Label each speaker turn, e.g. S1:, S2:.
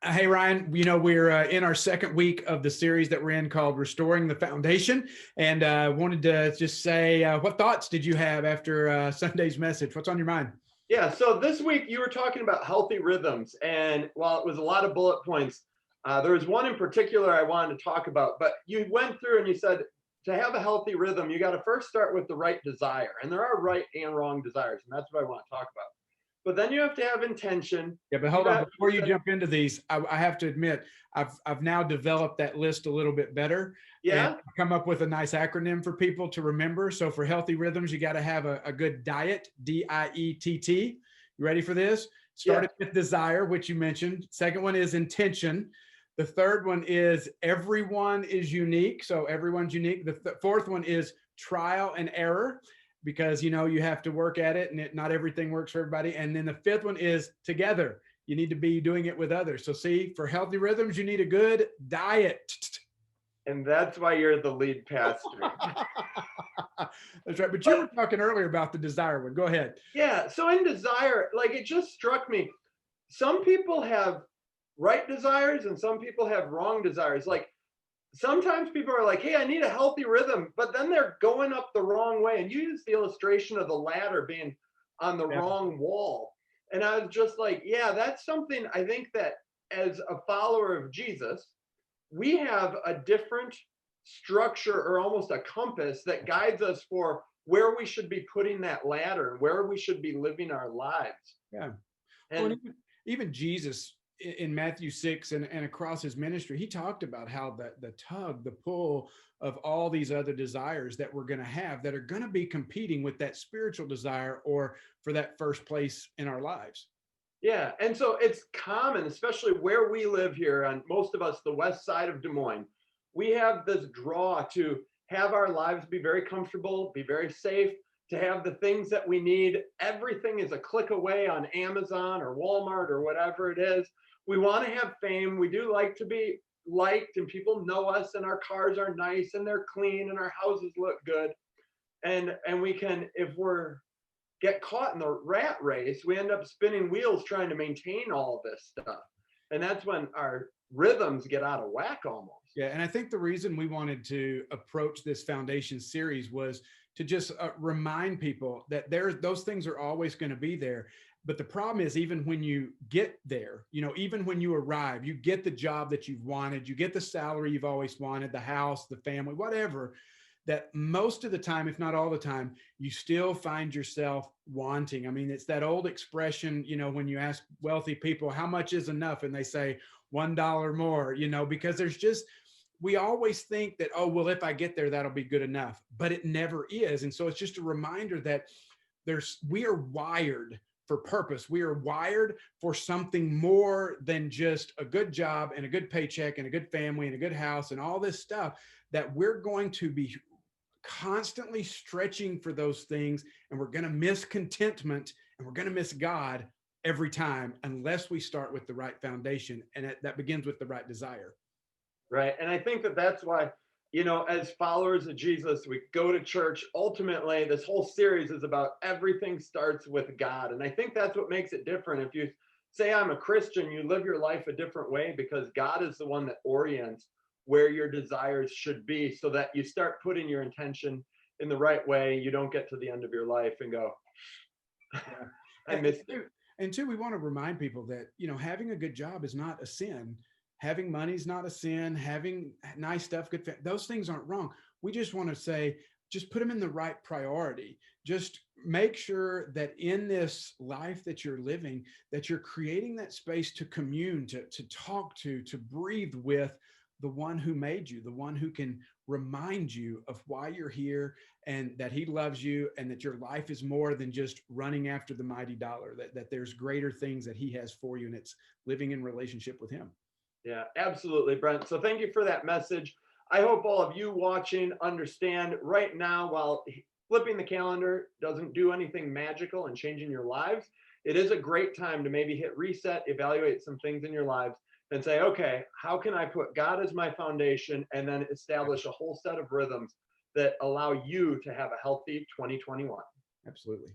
S1: Hey, Ryan, we're in our second week of the series that we're in called Restoring the Foundation. And wanted to just say, what thoughts did you have after Sunday's message? What's on your mind?
S2: Yeah, so this week you were talking about healthy rhythms, and while it was a lot of bullet points, there was one in particular I wanted to talk about. But you went through and you said to have a healthy rhythm, you got to first start with the right desire, and there are right and wrong desires, and that's what I want to talk about. But then you have to have intention.
S1: Yeah, but
S2: You
S1: hold on.
S2: got you
S1: Before you
S2: said,
S1: jump into these, I have to admit, I've now developed that list a little bit better and
S2: yeah,
S1: come up with a nice acronym for people to remember. So for healthy rhythms, you got to have a good diet, DIETT. You ready for this?
S2: yeah,
S1: Started with desire, which you mentioned. Second one is intention. The third one is everyone is unique. So everyone's unique. The fourth one is trial and error, because you have to work at it, and not everything works for everybody. And then the fifth one is together. You need to be doing it with others. So see, for healthy rhythms, you need a good diet.
S2: and that's why you're the lead pastor.
S1: That's right. But you were
S2: But
S1: talking earlier about the desire one. Go ahead.
S2: yeah, so in desire, like it just struck me, some people have right desires and some people have wrong desires. Like sometimes people are like, hey, I need a healthy rhythm, but then they're going up the wrong way. And you use the illustration of the ladder being on the
S1: Yeah.
S2: wrong wall. And I was just like, yeah, that's something I think that as a follower of Jesus, we have a different structure or almost a compass that guides us for where we should be putting that ladder and where we should be living our lives.
S1: Yeah. Well, and
S2: And
S1: even Jesus in Matthew 6 and across his ministry, he talked about how the tug, the pull of all these other desires that we're going to have that are going to be competing with that spiritual desire or for that first place in our lives.
S2: yeah, and so it's common, especially where we live here on most of us, the west side of Des Moines. We have this draw to have our lives be very comfortable, be very safe, to have the things that we need. Everything is a click away on Amazon or Walmart or whatever it is. We want to have fame. We do like to be liked, and people know us, and our cars are nice and they're clean and our houses look good. And we can, if we're get caught in the rat race, we end up spinning wheels trying to maintain all of this stuff. And that's when our rhythms get out of whack almost.
S1: Yeah, and I think the reason we wanted to approach this foundation series was to just remind people that those things are always going to be there. But the problem is, even when you get there, even when you arrive, you get the job that you've wanted, you get the salary you've always wanted, the house, the family, whatever, that most of the time, if not all the time, you still find yourself wanting. I mean, it's that old expression, when you ask wealthy people, how much is enough? And they say $1 more, because there's just, we always think that, oh, well, if I get there, that'll be good enough, but it never is. And so it's just a reminder that we are wired for purpose. We are wired for something more than just a good job and a good paycheck and a good family and a good house and all this stuff, that we're going to be constantly stretching for those things, and we're going to miss contentment and we're going to miss God every time unless we start with the right foundation, and that begins with the right desire.
S2: Right. And I think that that's why, as followers of Jesus, we go to church. Ultimately, this whole series is about everything starts with God. And I think that's what makes it different. If you say, I'm a Christian, you live your life a different way because God is the one that orients where your desires should be, so that you start putting your intention in the right way. You don't get to the end of your life and go,
S1: Yeah.
S2: I missed it.
S1: And two, we want to remind people that, having a good job is not a sin. Having money is not a sin. Having nice stuff, those things aren't wrong. We just want to say, just put them in the right priority. Just make sure that in this life that you're living, that you're creating that space to commune, to talk to breathe with the one who made you, the one who can remind you of why you're here, and that he loves you, and that your life is more than just running after the mighty dollar, that there's greater things that he has for you, and it's living in relationship with him.
S2: Yeah, absolutely, Brent. So thank you for that message. I hope all of you watching understand right now, while flipping the calendar doesn't do anything magical and changing your lives, it is a great time to maybe hit reset, evaluate some things in your lives, and say, okay, how can I put God as my foundation, and then establish a whole set of rhythms that allow you to have a healthy 2021.
S1: Absolutely.